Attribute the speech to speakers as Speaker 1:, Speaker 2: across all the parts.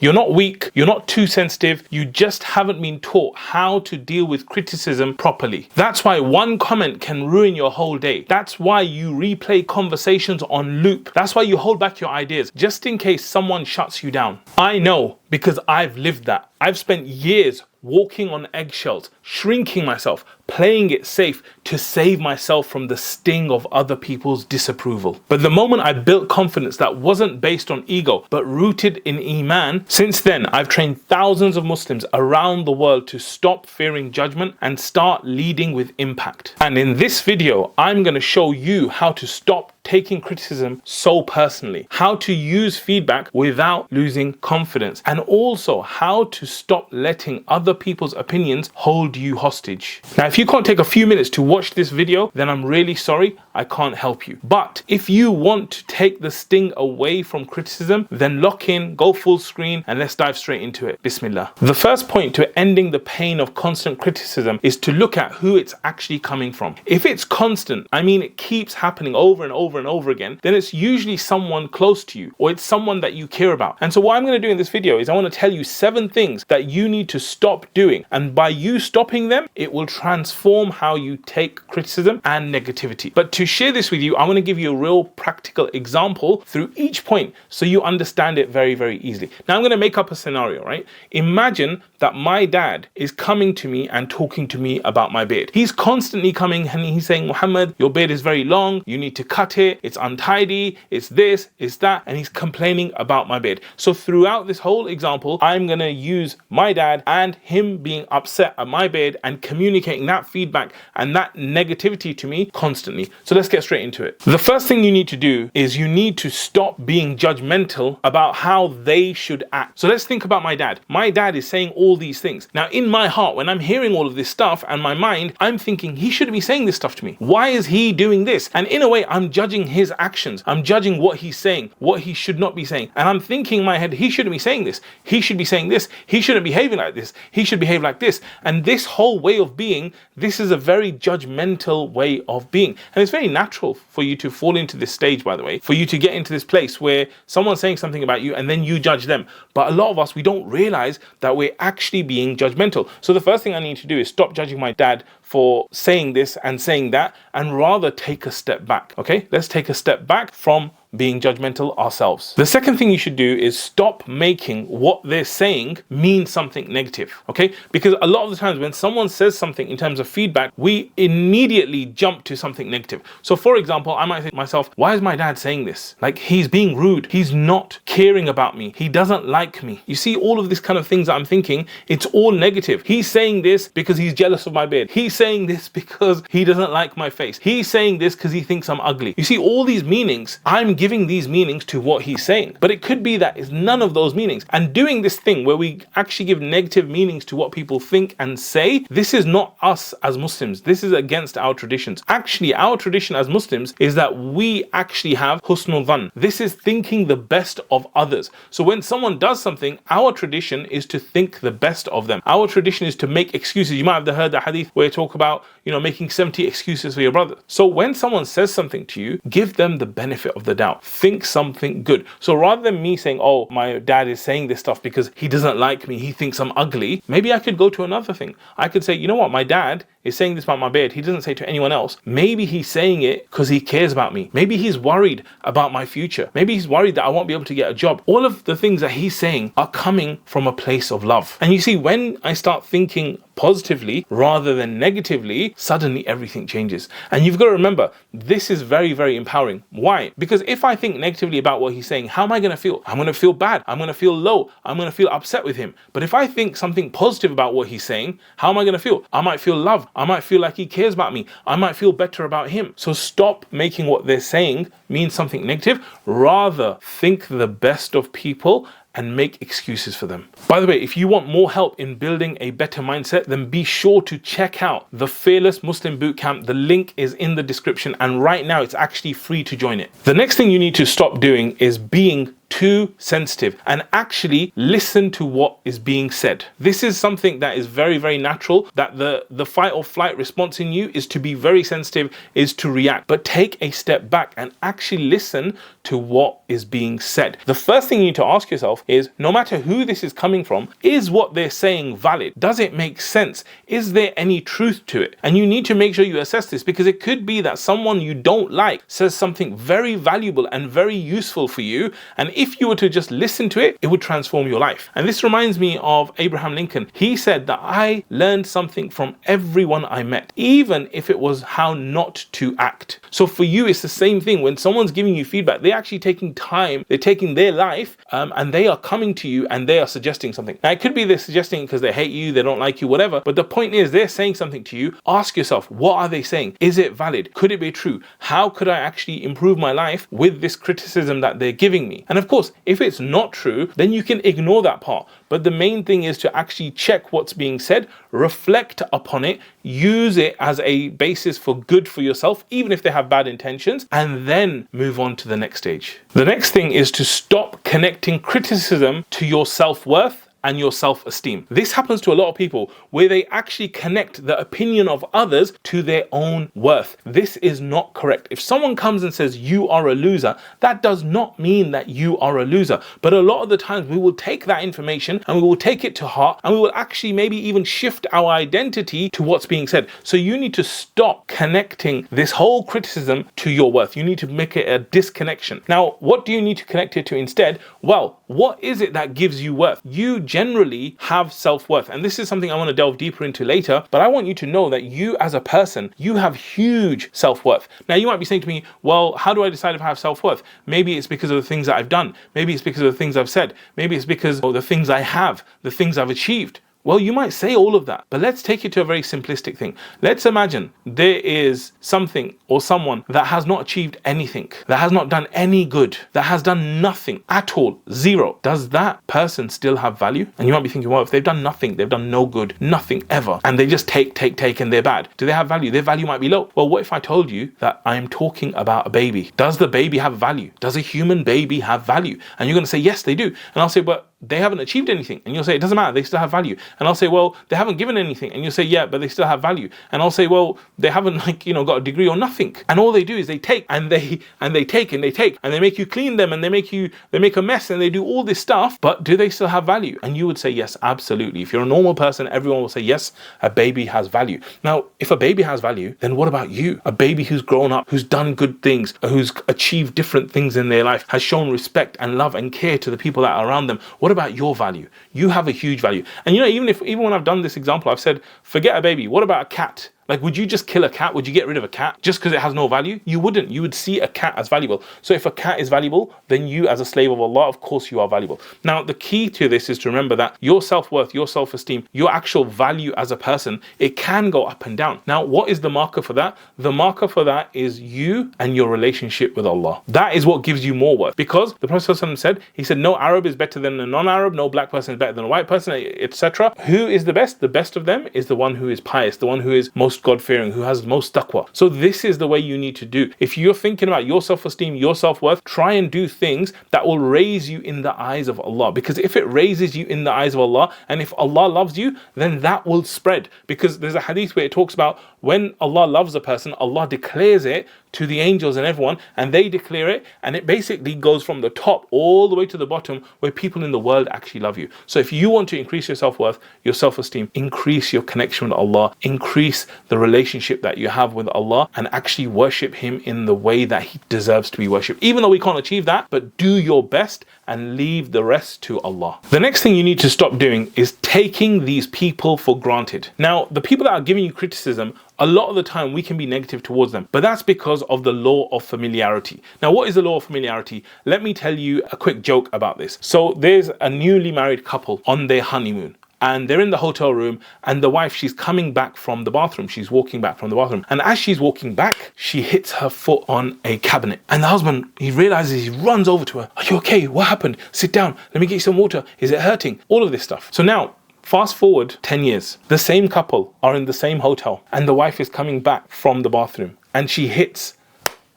Speaker 1: You're not weak, you're not too sensitive, you just haven't been taught how to deal with criticism properly. That's why one comment can ruin your whole day. That's why you replay conversations on loop. That's why you hold back your ideas, just in case someone shuts you down. I know, because I've lived that. I've spent years walking on eggshells, shrinking myself, playing it safe to save myself from the sting of other people's disapproval. But the moment I built confidence that wasn't based on ego, but rooted in eman, since then I've trained thousands of Muslims around the world to stop fearing judgment and start leading with impact. And in this video, I'm going to show you how to stop taking criticism so personally, how to use feedback without losing confidence, and also how to stop letting other people's opinions hold you hostage. Now, if you can't take a few minutes to watch this video, then I'm really sorry, I can't help you. But if you want to take the sting away from criticism, then lock in, go full screen, and let's dive straight into it. Bismillah. The first point to ending the pain of constant criticism is to look at who it's actually coming from. If it's constant, I mean it keeps happening over and over and over again, then it's usually someone close to you, or it's someone that you care about. And so what I'm going to do in this video is I want to tell you 7 things that you need to stop doing, and by you stopping them, it will transform how you take criticism and negativity. But to share this with you, I want to give you a real practical example through each point so you understand it very, very easily. Now I'm going to make up a scenario, right? Imagine that my dad is coming to me and talking to me about my beard. He's constantly coming and he's saying, Muhammad, your beard is very long, you need to cut it, it's untidy, it's this, it's that, and he's complaining about my beard. So throughout this whole example, I'm going to use my dad and him being upset at my beard and communicating that feedback and that negativity to me constantly. So let's get straight into it. The first thing you need to do is you need to stop being judgmental about how they should act. So let's think about my dad. My dad is saying all these things. Now in my heart, when I'm hearing all of this stuff and my mind, I'm thinking he shouldn't be saying this stuff to me. Why is he doing this? And in a way, I'm judging his actions. I'm judging what he's saying, what he should not be saying. And I'm thinking in my head, he shouldn't be saying this. He should be saying this. He shouldn't be behaving like this. He should behave like this. And this whole way of being, this is a very judgmental way of being. And it's very natural for you to fall into this stage, by the way, for you to get into this place where someone's saying something about you and then you judge them. But a lot of us, we don't realize that we're actually being judgmental. So the first thing I need to do is stop judging my dad for saying this and saying that, and rather take a step back. Okay, let's take a step back from being judgmental ourselves. The second thing you should do is stop making what they're saying mean something negative, okay? Because a lot of the times when someone says something in terms of feedback, we immediately jump to something negative. So for example, I might think to myself, why is my dad saying this? Like, he's being rude. He's not caring about me. He doesn't like me. You see all of this kind of things that I'm thinking, it's all negative. He's saying this because he's jealous of my beard. He's saying this because he doesn't like my face. He's saying this because he thinks I'm ugly. You see all these meanings, I'm giving these meanings to what he's saying, but it could be that it's none of those meanings. And doing this thing where we actually give negative meanings to what people think and say, this is not us as Muslims. This is against our traditions. Actually, our tradition as Muslims is that we actually have husnul dhan. This is thinking the best of others. So when someone does something, our tradition is to think the best of them. Our tradition is to make excuses. You might have heard the hadith where you talk about, making 70 excuses for your brother. So when someone says something to you, give them the benefit of the doubt. Think something good. So rather than me saying, oh, my dad is saying this stuff because he doesn't like me, he thinks I'm ugly, maybe I could go to another thing. I could say, you know what, my dad is saying this about my beard. He doesn't say to anyone else. Maybe he's saying it because he cares about me. Maybe he's worried about my future. Maybe he's worried that I won't be able to get a job. All of the things that he's saying are coming from a place of love. And you see, when I start thinking positively rather than negatively, suddenly everything changes. And you've got to remember, this is very, very empowering. Why? Because if I think negatively about what he's saying, how am I going to feel? I'm going to feel bad. I'm going to feel low. I'm going to feel upset with him. But if I think something positive about what he's saying, how am I going to feel? I might feel love. I might feel like he cares about me. I might feel better about him. So stop making what they're saying mean something negative. Rather, think the best of people and make excuses for them. By the way, if you want more help in building a better mindset, then be sure to check out the Fearless Muslim Bootcamp. The link is in the description, and right now it's actually free to join it. The next thing you need to stop doing is being too sensitive and actually listen to what is being said. This is something that is very, very natural, that the fight or flight response in you is to be very sensitive, is to react. But take a step back and actually listen to what is being said. The first thing you need to ask yourself is, no matter who this is coming from, is what they're saying valid? Does it make sense? Is there any truth to it? And you need to make sure you assess this, because it could be that someone you don't like says something very valuable and very useful for you, and if you were to just listen to it, it would transform your life. And this reminds me of Abraham Lincoln. He said that I learned something from everyone I met, even if it was how not to act. So for you, it's the same thing. When someone's giving you feedback, they're actually taking time, they're taking their life, and they are coming to you and they are suggesting something. Now, it could be they're suggesting because they hate you, they don't like you, whatever. But the point is, they're saying something to you. Ask yourself, what are they saying? Is it valid? Could it be true? How could I actually improve my life with this criticism that they're giving me? And of course, if it's not true, then you can ignore that part. But the main thing is to actually check what's being said, reflect upon it, use it as a basis for good for yourself, even if they have bad intentions, and then move on to the next stage. The next thing is to stop connecting criticism to your self-worth and your self-esteem. This happens to a lot of people, where they actually connect the opinion of others to their own worth. This is not correct. If someone comes and says you are a loser, that does not mean that you are a loser. But a lot of the times we will take that information and we will take it to heart, and we will actually maybe even shift our identity to what's being said. So you need to stop connecting this whole criticism to your worth. You need to make it a disconnection. Now, what do you need to connect it to instead? Well, what is it that gives you worth? You generally have self-worth, and this is something I want to delve deeper into later, but I want you to know that you as a person, you have huge self-worth. Now, you might be saying to me, well, how do I decide if I have self-worth? Maybe it's because of the things that I've done. Maybe it's because of the things I've said. Maybe it's because of the things I have, the things I've achieved. Well, you might say all of that, but let's take it to a very simplistic thing. Let's imagine there is something or someone that has not achieved anything, that has not done any good, that has done nothing at all, zero. Does that person still have value? And you might be thinking, well, if they've done nothing, they've done no good, nothing ever, and they just take, and they're bad, do they have value? Their value might be low. Well, what if I told you that I'm talking about a baby? Does the baby have value? Does a human baby have value? And you're going to say, yes, they do. And I'll say, but they haven't achieved anything. And you'll say, it doesn't matter, they still have value. And I'll say, well, they haven't given anything. And you'll say, yeah, but they still have value. And I'll say, well, they haven't got a degree or nothing. And all they do is they take and they take and they take, and they make you clean them, and they make a mess, and they do all this stuff. But do they still have value? And you would say, yes, absolutely. If you're a normal person, everyone will say, yes, a baby has value. Now, if a baby has value, then what about you? A baby who's grown up, who's done good things, who's achieved different things in their life, has shown respect and love and care to the people that are around them. What about your value? You have a huge value. And even when I've done this example, I've said, forget a baby. What about a cat? Like, would you just kill a cat? Would you get rid of a cat just because it has no value? You wouldn't. You would see a cat as valuable. So if a cat is valuable, then you as a slave of Allah, of course you are valuable. Now, the key to this is to remember that your self-worth, your self-esteem, your actual value as a person, it can go up and down. Now, what is the marker for that? The marker for that is you and your relationship with Allah. That is what gives you more worth. Because the Prophet ﷺ said, no Arab is better than a non-Arab, no black person is better than a white person, etc. Who is the best? The best of them is the one who is pious, the one who is most God-fearing, who has most taqwa. So this is the way you need to do. If you're thinking about your self-esteem, your self-worth, try and do things that will raise you in the eyes of Allah. Because if it raises you in the eyes of Allah, and if Allah loves you, then that will spread. Because there's a hadith where it talks about when Allah loves a person, Allah declares it to the angels and everyone, and they declare it, and it basically goes from the top all the way to the bottom, where people in the world actually love you. So if you want to increase your self-worth, your self-esteem, increase your connection with Allah, increase the relationship that you have with Allah, and actually worship Him in the way that He deserves to be worshipped. Even though we can't achieve that, but do your best and leave the rest to Allah. The next thing you need to stop doing is taking these people for granted. Now, the people that are giving you criticism, a lot of the time we can be negative towards them, but that's because of the law of familiarity. Now, what is the law of familiarity? Let me tell you a quick joke about this. So there's a newly married couple on their honeymoon, and they're in the hotel room, and the wife, she's coming back from the bathroom. She's walking back from the bathroom. And as she's walking back, she hits her foot on a cabinet. And the husband, he realizes, he runs over to her. Are you okay? What happened? Sit down. Let me get you some water. Is it hurting? All of this stuff. So now, fast forward 10 years. The same couple are in the same hotel, and the wife is coming back from the bathroom, and she hits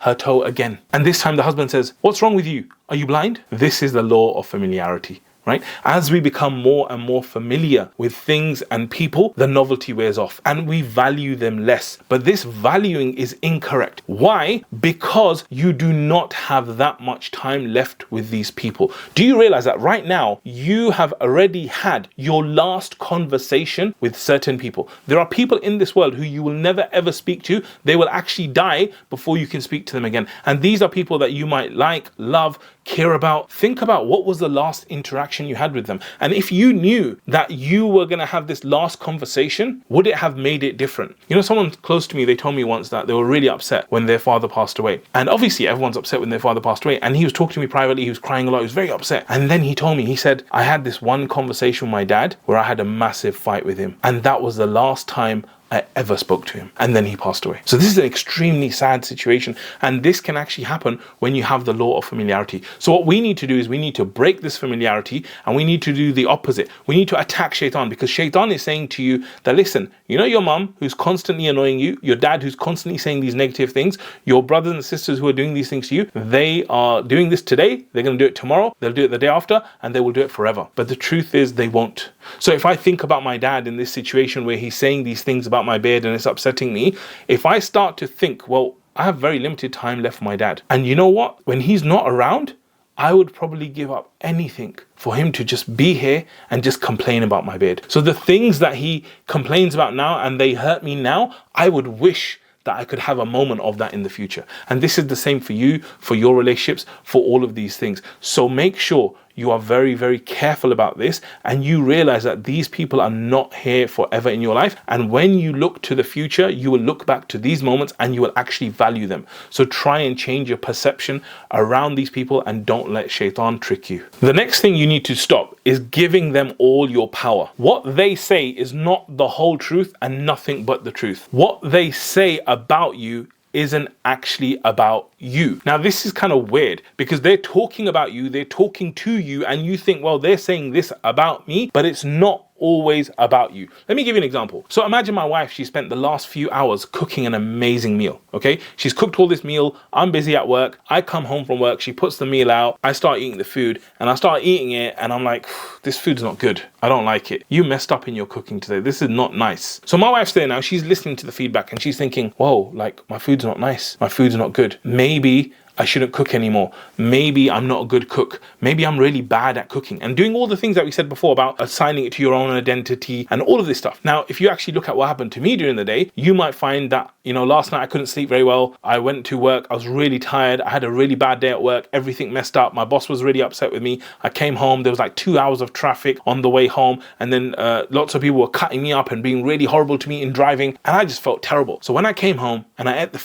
Speaker 1: her toe again. And this time the husband says, "What's wrong with you? Are you blind?" This is the law of familiarity. Right? As we become more and more familiar with things and people, the novelty wears off and we value them less. But this valuing is incorrect. Why? Because you do not have that much time left with these people. Do you realize that right now you have already had your last conversation with certain people? There are people in this world who you will never ever speak to. They will actually die before you can speak to them again. And these are people that you might like, love, care about. Think about what was the last interaction you had with them. And if you knew that you were going to have this last conversation, would it have made it different? You know, someone close to me, they told me once that they were really upset when their father passed away. And obviously everyone's upset when their father passed away. And he was talking to me privately, he was crying a lot, he was very upset. And then he told me, he said, "I had this one conversation with my dad where I had a massive fight with him. And that was the last time I ever spoke to him." And then he passed away. So this is an extremely sad situation. And this can actually happen when you have the law of familiarity. So what we need to do is we need to break this familiarity and we need to do the opposite. We need to attack shaitan, because shaitan is saying to you that, listen, you know your mum who's constantly annoying you, your dad who's constantly saying these negative things, your brothers and sisters who are doing these things to you, they are doing this today, they're going to do it tomorrow, they'll do it the day after, and they will do it forever. But the truth is they won't. So if I think about my dad in this situation where he's saying these things about my beard and it's upsetting me, if I start to think, well, I have very limited time left for my dad, and you know what, when he's not around, I would probably give up anything for him to just be here and just complain about my beard. So the things that he complains about now and they hurt me now, I would wish that I could have a moment of that in the future. And this is the same for you, for your relationships, for all of these things. So make sure you are very, very careful about this and you realize that these people are not here forever in your life. And when you look to the future, you will look back to these moments and you will actually value them. So try and change your perception around these people and don't let shaitan trick you. The next thing you need to stop is giving them all your power. What they say is not the whole truth and nothing but the truth. What they say about you isn't actually about you. Now, this is kind of weird because they're talking about you, they're talking to you, and you think, well, they're saying this about me, but it's not always about you. Let me give you an example. So imagine my wife, she spent the last few hours cooking an amazing meal, okay? She's cooked all this meal, I'm busy at work, I come home from work, she puts the meal out, I start eating the food, and I start eating it, and I'm like, this food's not good. I don't like it. You messed up in your cooking today. This is not nice. So my wife's there now, she's listening to the feedback, and she's thinking, whoa, like, my food's not nice. My food's not good. Maybe I shouldn't cook anymore. Maybe I'm not a good cook. Maybe I'm really bad at cooking, and doing all the things that we said before about assigning it to your own identity and all of this stuff. Now, if you actually look at what happened to me during the day, you might find that, you know, last night I couldn't sleep very well. I went to work. I was really tired. I had a really bad day at work. Everything messed up. My boss was really upset with me. I came home. There was like 2 hours of traffic on the way home. And then lots of people were cutting me up and being really horrible to me in driving. And I just felt terrible. So when I came home and I ate the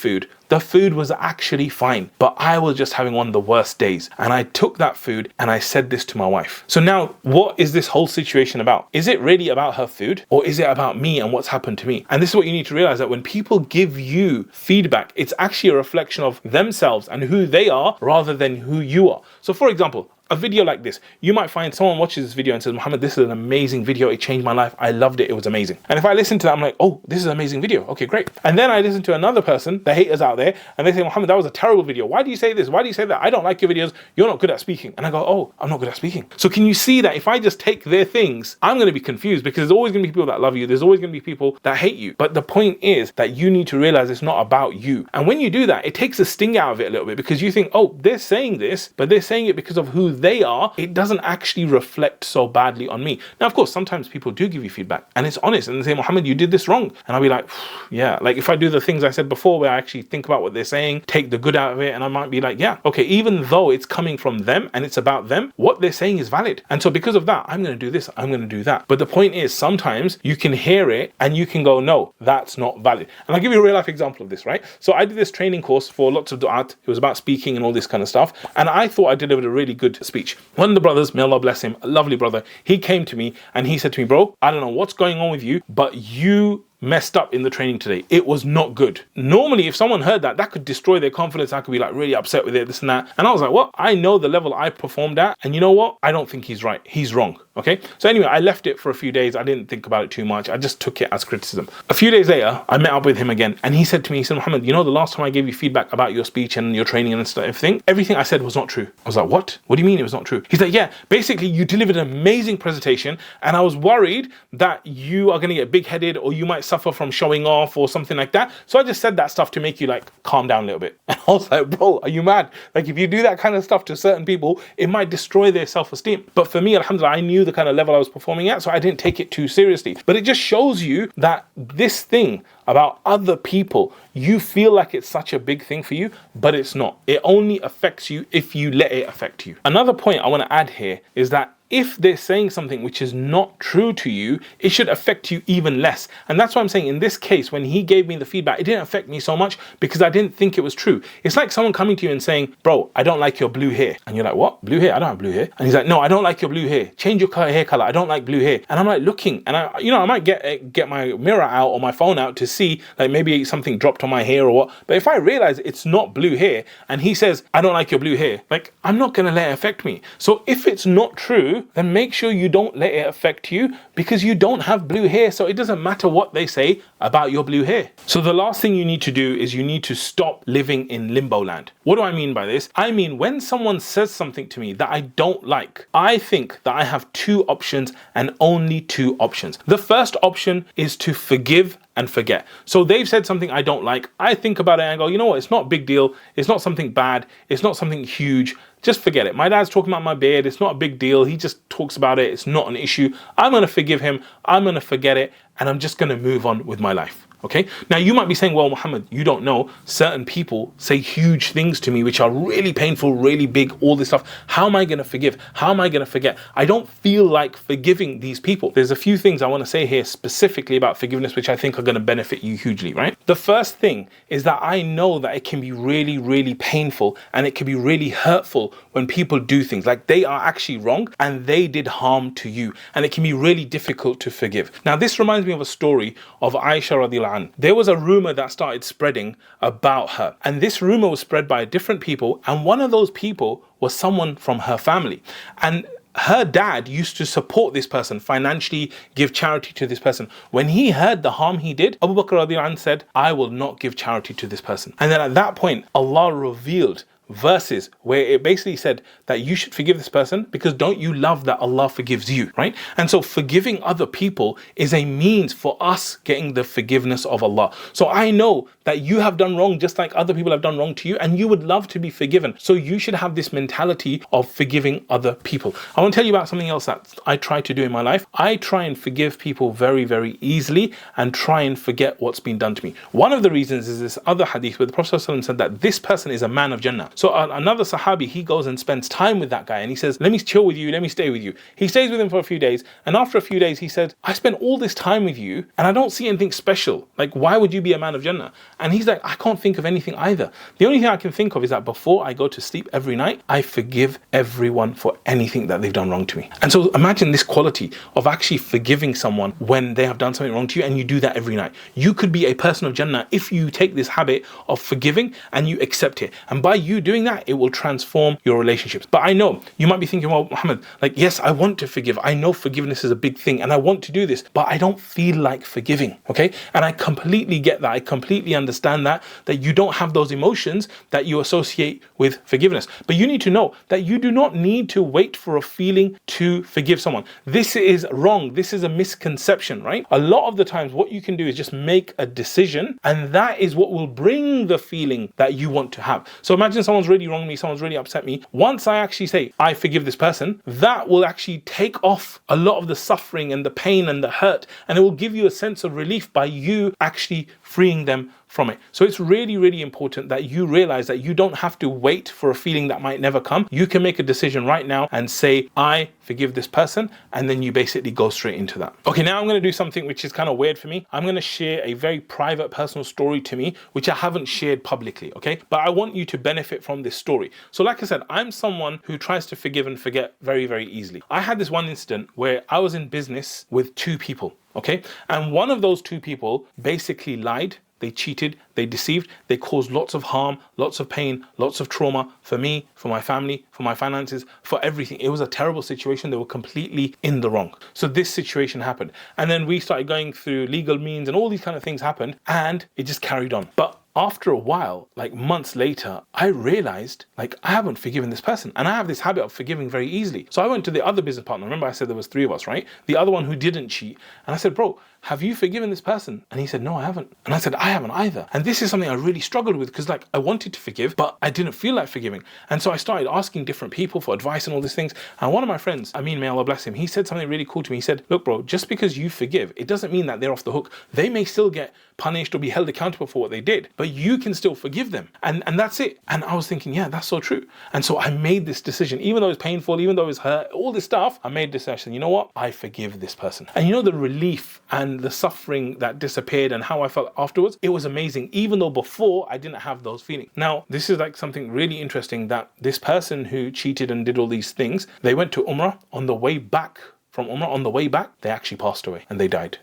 Speaker 1: food was actually fine, but I was just having one of the worst days. And I took that food and I said this to my wife. So now, what is this whole situation about? Is it really about her food, or is it about me and what's happened to me? And this is what you need to realize, that when people give you feedback, it's actually a reflection of themselves and who they are rather than who you are. So for example, a video like this, you might find someone watches this video and says, Mohammed, this is an amazing video. It changed my life. I loved it. It was amazing. And if I listen to that, I'm like, oh, this is an amazing video. Okay, great. And then I listen to another person, the haters out there, and they say, Mohammed, that was a terrible video. Why do you say this? Why do you say that? I don't like your videos. You're not good at speaking. And I go, oh, I'm not good at speaking. So can you see that if I just take their things, I'm going to be confused, because there's always going to be people that love you. There's always going to be people that hate you. But the point is that you need to realize it's not about you. And when you do that, it takes the sting out of it a little bit, because you think, oh, they're saying this, but they're saying it because of who they are. It doesn't actually reflect so badly on me. Now, of course, sometimes people do give you feedback and it's honest, and they say, Mohammed, you did this wrong. And I'll be like, yeah, like if I do the things I said before, where I actually think about what they're saying, take the good out of it, and I might be like, yeah, okay, even though it's coming from them and it's about them, what they're saying is valid. And so because of that, I'm going to do this, I'm going to do that. But the point is, sometimes you can hear it and you can go, no, that's not valid. And I'll give you a real life example of this, right? So I did this training course for lots of du'at. It was about speaking and all this kind of stuff. And I thought I delivered a really good speech. One of the brothers, may Allah bless him, a lovely brother, he came to me and he said to me, bro, I don't know what's going on with you, but you messed up in the training today. It was not good. Normally, if someone heard that, that could destroy their confidence. I could be like really upset with it, this and that. And I was like, what? I know the level I performed at. And you know what? I don't think he's right. He's wrong. Okay. So anyway, I left it for a few days. I didn't think about it too much. I just took it as criticism. A few days later, I met up with him again. And he said to me, he said, Mohammed, you know, the last time I gave you feedback about your speech and your training and stuff, everything I said was not true. I was like, what? What do you mean it was not true? He's like, yeah, basically you delivered an amazing presentation. And I was worried that you are going to get big-headed or you might suffer from showing off or something like that. So I just said that stuff to make you like calm down a little bit. And I was like, bro, are you mad? Like if you do that kind of stuff to certain people, it might destroy their self-esteem. But for me, alhamdulillah, I knew the kind of level I was performing at, so I didn't take it too seriously. But it just shows you that this thing about other people, you feel like it's such a big thing for you, but it's not. It only affects you if you let it affect you. Another point I want to add here is that if they're saying something which is not true to you, it should affect you even less. And that's why I'm saying in this case, when he gave me the feedback, it didn't affect me so much because I didn't think it was true. It's like someone coming to you and saying, bro, I don't like your blue hair. And you're like, what? Blue hair? I don't have blue hair. And he's like, no, I don't like your blue hair. Change your hair color. I don't like blue hair. And I'm like looking, and I might get my mirror out or my phone out to see like maybe something dropped on my hair or what. But if I realize it's not blue hair and he says, I don't like your blue hair, like I'm not going to let it affect me. So if it's not true, then make sure you don't let it affect you because you don't have blue hair. So it doesn't matter what they say about your blue hair. So the last thing you need to do is you need to stop living in limbo land. What do I mean by this? I mean, when someone says something to me that I don't like, I think that I have two options and only two options. The first option is to forgive and forget. So they've said something I don't like. I think about it and go, you know what? It's not a big deal. It's not something bad. It's not something huge. Just forget it. My dad's talking about my beard. It's not a big deal. He just talks about it. It's not an issue. I'm going to forgive him. I'm going to forget it. And I'm just going to move on with my life. Okay. Now you might be saying, well, Mohammed, you don't know. Certain people say huge things to me, which are really painful, really big, all this stuff. How am I going to forgive? How am I going to forget? I don't feel like forgiving these people. There's a few things I want to say here specifically about forgiveness, which I think are going to benefit you hugely, right? The first thing is that I know that it can be really, really painful and it can be really hurtful when people do things like they are actually wrong and they did harm to you. And it can be really difficult to forgive. Now, this reminds me of a story of Aisha radiallahu anha. There was a rumor that started spreading about her, and this rumor was spread by different people, and one of those people was someone from her family. And her dad used to support this person financially, give charity to this person. When he heard the harm he did, Abu Bakr radiallahu anhu said, I will not give charity to this person. And then at that point, Allah revealed verses where it basically said that you should forgive this person because don't you love that Allah forgives you, right? And so forgiving other people is a means for us getting the forgiveness of Allah. So I know that you have done wrong just like other people have done wrong to you, and you would love to be forgiven. So you should have this mentality of forgiving other people. I want to tell you about something else that I try to do in my life. I try and forgive people very, very easily and try and forget what's been done to me. One of the reasons is this other hadith where the Prophet ﷺ said that this person is a man of Jannah. So another Sahabi, he goes and spends time with that guy and he says, let me chill with you, let me stay with you. He stays with him for a few days, and after a few days he said, I spent all this time with you and I don't see anything special. Like, why would you be a man of Jannah? And he's like, I can't think of anything either. The only thing I can think of is that before I go to sleep every night, I forgive everyone for anything that they've done wrong to me. And so imagine this quality of actually forgiving someone when they have done something wrong to you, and you do that every night. You could be a person of Jannah if you take this habit of forgiving and you accept it. And by you doing that, it will transform your relationships. But I know you might be thinking, well, Mohammed, like, yes, I want to forgive. I know forgiveness is a big thing and I want to do this, but I don't feel like forgiving. Okay. And I completely get that. I completely understand that you don't have those emotions that you associate with forgiveness. But you need to know that you do not need to wait for a feeling to forgive someone. This is wrong. This is a misconception, right? A lot of the times what you can do is just make a decision, and that is what will bring the feeling that you want to have. So imagine someone's really wronged me, someone's really upset me. Once I actually say, I forgive this person, that will actually take off a lot of the suffering and the pain and the hurt, and it will give you a sense of relief by you actually freeing them from it. So it's really, really important that you realize that you don't have to wait for a feeling that might never come. You can make a decision right now and say, I forgive this person, and then you basically go straight into that. Okay, now I'm going to do something which is kind of weird for me. I'm going to share a very private personal story to me, which I haven't shared publicly, okay? But I want you to benefit from this story. So like I said, I'm someone who tries to forgive and forget very, very easily. I had this one incident where I was in business with two people, okay? And one of those two people basically lied. They cheated, they deceived, they caused lots of harm, lots of pain, lots of trauma for me, for my family, for my finances, for everything. It was a terrible situation. They were completely in the wrong. So this situation happened. And then we started going through legal means and all these kind of things happened, and it just carried on. But after a while, like months later, I realized like I haven't forgiven this person, and I have this habit of forgiving very easily. So I went to the other business partner. Remember I said there was three of us, right? The other one who didn't cheat. And I said, bro, have you forgiven this person? And he said, no, I haven't. And I said, I haven't either. And this is something I really struggled with, because like I wanted to forgive, but I didn't feel like forgiving. And so I started asking different people for advice and all these things. And one of my friends, may Allah bless him, he said something really cool to me. He said, look, bro, just because you forgive, it doesn't mean that they're off the hook. They may still get punished or be held accountable for what they did, but you can still forgive them. And that's it. And I was thinking, yeah, that's so true. And so I made this decision, even though it's painful, even though it's hurt, all this stuff, I made this decision. You know what? I forgive this person. And you know, the relief and the suffering that disappeared and how I felt afterwards, it was amazing, even though before I didn't have those feelings. Now, this is like something really interesting, that this person who cheated and did all these things, they went to Umrah. On the way back from Umrah, on the way back, they actually passed away and they died.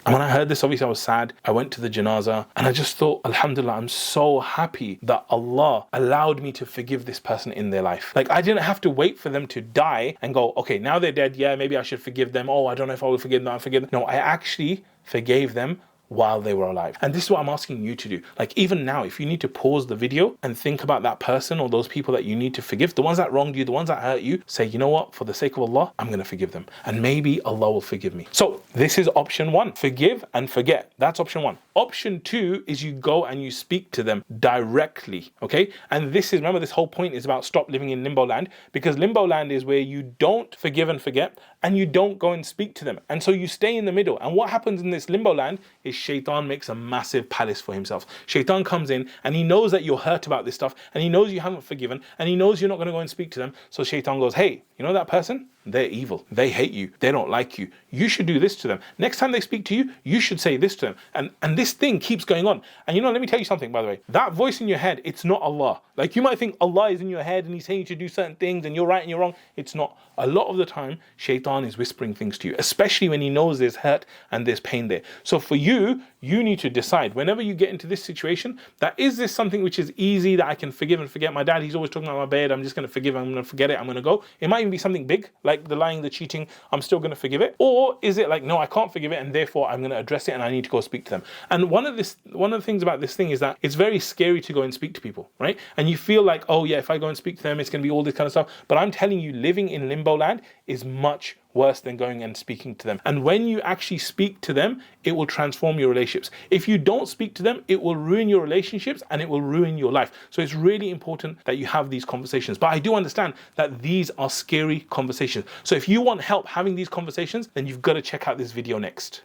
Speaker 1: And when I heard this, obviously I was sad. I went to the janazah and I just thought, alhamdulillah, I'm so happy that Allah allowed me to forgive this person in their life. Like I didn't have to wait for them to die and go, okay, now they're dead. Yeah, maybe I should forgive them. Oh, I don't know if I will forgive them. I forgive them. No, I actually forgave them while they were alive. And this is what I'm asking you to do. Like even now, if you need to pause the video and think about that person or those people that you need to forgive, the ones that wronged you, the ones that hurt you, say, you know what, for the sake of Allah, I'm going to forgive them. And maybe Allah will forgive me. So this is option one, forgive and forget. That's option one. Option two is you go and you speak to them directly, okay? And this is, remember, this whole point is about stop living in limbo land, because limbo land is where you don't forgive and forget and you don't go and speak to them. And so you stay in the middle. And what happens in this limbo land is Shaitan makes a massive palace for himself. Shaitan comes in and he knows that you're hurt about this stuff, and he knows you haven't forgiven, and he knows you're not going to go and speak to them. So Shaitan goes, hey, you know that person? They're evil. They hate you. They don't like you. You should do this to them. Next time they speak to you, you should say this to them. And this thing keeps going on. And you know, let me tell you something, by the way. That voice in your head, it's not Allah. Like you might think Allah is in your head and he's saying you to do certain things and you're right and you're wrong. It's not. A lot of the time, Shaitan is whispering things to you, especially when he knows there's hurt and there's pain there. So for you, you need to decide whenever you get into this situation, that is this something which is easy that I can forgive and forget. My dad, he's always talking about my bed. I'm just going to forgive. I'm going to forget it. I'm going to go. It might even be something big, like the lying, the cheating. I'm still going to forgive it. Or is it like, no, I can't forgive it, and therefore I'm going to address it and I need to go speak to them. And one of the things about this thing is that it's very scary to go and speak to people, right? And you feel like, oh yeah, if I go and speak to them, it's going to be all this kind of stuff. But I'm telling you, living in limbo land is much worse than going and speaking to them. And when you actually speak to them, it will transform your relationships. If you don't speak to them, it will ruin your relationships and it will ruin your life. So it's really important that you have these conversations. But I do understand that these are scary conversations. So if you want help having these conversations, then you've got to check out this video next.